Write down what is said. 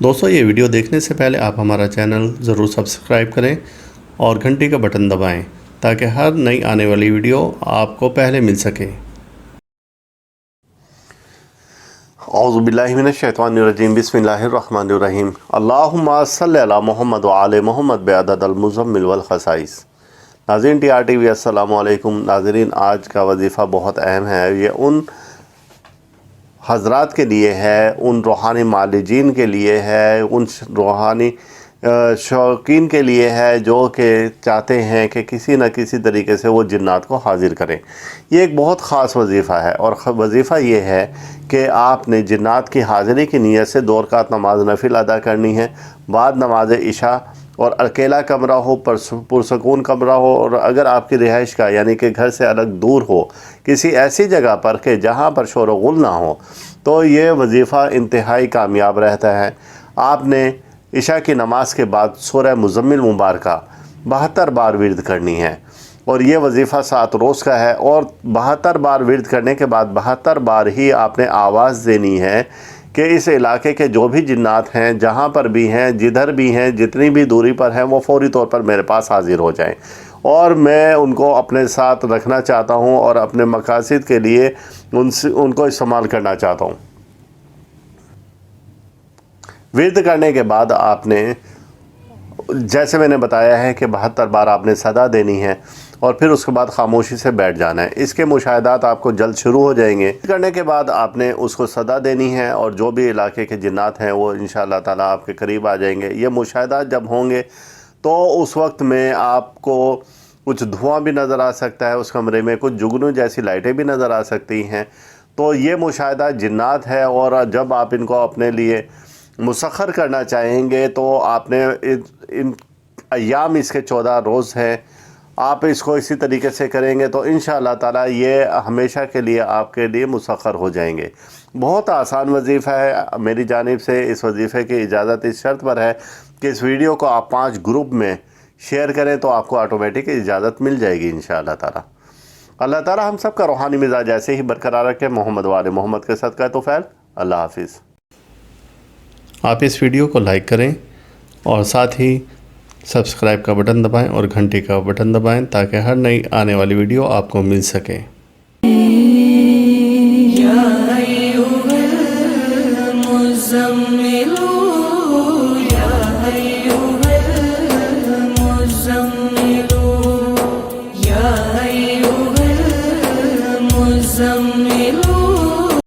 دوستو یہ ویڈیو دیکھنے سے پہلے آپ ہمارا چینل ضرور سبسکرائب کریں اور گھنٹی کا بٹن دبائیں تاکہ ہر نئی آنے والی ویڈیو آپ کو پہلے مل سکے۔ اعوذ باللہ من الشیطان الرجیم، بسم اللہ الرحمن الرحیم۔ اللہم صلی علی محمد وعلی محمد بعدد المزمل والخصائص۔ ناظرین ٹی آر ٹی وی السلام علیکم۔ ناظرین آج کا وظیفہ بہت اہم ہے، یہ ان حضرات کے لیے ہے، ان روحانی معالجین کے لیے ہے، ان روحانی شوقین کے لیے ہے جو کہ چاہتے ہیں کہ کسی نہ کسی طریقے سے وہ جنات کو حاضر کریں۔ یہ ایک بہت خاص وظیفہ ہے، اور وظیفہ یہ ہے کہ آپ نے جنات کی حاضری کی نیت سے 2 رکعت نماز نفل ادا کرنی ہے، بعد نماز عشاء، اور اکیلا کمرہ ہو، پرسکون کمرہ ہو، اور اگر آپ کی رہائش کا یعنی کہ گھر سے الگ دور ہو، کسی ایسی جگہ پر کہ جہاں پر شور و غل نہ ہو، تو یہ وظیفہ انتہائی کامیاب رہتا ہے۔ آپ نے عشاء کی نماز کے بعد سورہ مزمل مبارکہ 72 بار ورد کرنی ہے، اور یہ وظیفہ 7 روز کا ہے، اور 72 بار ورد کرنے کے بعد 72 بار ہی آپ نے آواز دینی ہے کہ اس علاقے کے جو بھی جنات ہیں، جہاں پر بھی ہیں، جدھر بھی ہیں، جتنی بھی دوری پر ہیں، وہ فوری طور پر میرے پاس حاضر ہو جائیں، اور میں ان کو اپنے ساتھ رکھنا چاہتا ہوں اور اپنے مقاصد کے لیے ان کو استعمال کرنا چاہتا ہوں۔ ورد کرنے کے بعد آپ نے جیسے میں نے بتایا ہے کہ 72 بار آپ نے صدا دینی ہے، اور پھر اس کے بعد خاموشی سے بیٹھ جانا ہے۔ اس کے مشاہدات آپ کو جلد شروع ہو جائیں گے۔ کرنے کے بعد آپ نے اس کو صدا دینی ہے، اور جو بھی علاقے کے جنات ہیں وہ انشاءاللہ تعالیٰ آپ کے قریب آ جائیں گے۔ یہ مشاہدات جب ہوں گے تو اس وقت میں آپ کو کچھ دھواں بھی نظر آ سکتا ہے، اس کمرے میں کچھ جگنو جیسی لائٹیں بھی نظر آ سکتی ہیں، تو یہ مشاہدات جنات ہے۔ اور جب آپ ان کو اپنے لیے مسخر کرنا چاہیں گے تو آپ نے ان ایام اس کے 14 روز ہیں، آپ اس کو اسی طریقے سے کریں گے تو انشاءاللہ تعالیٰ یہ ہمیشہ کے لیے آپ کے لیے مسخر ہو جائیں گے۔ بہت آسان وظیفہ ہے۔ میری جانب سے اس وظیفے کی اجازت اس شرط پر ہے کہ اس ویڈیو کو آپ 5 گروپ میں شیئر کریں تو آپ کو آٹومیٹک اجازت مل جائے گی انشاءاللہ تعالیٰ۔ اللہ تعالیٰ ہم سب کا روحانی مزاج ایسے ہی برقرار رکھے۔ محمد وآل محمد کے صدقہ توفیل۔ اللہ حافظ۔ آپ اس ویڈیو کو لائک کریں اور ساتھ ہی سبسکرائب کا بٹن دبائیں اور گھنٹی کا بٹن دبائیں تاکہ ہر نئی آنے والی ویڈیو آپ کو مل سکے۔ یا ایھا المزمل، یا ایھا المزمل، یا ایھا المزمل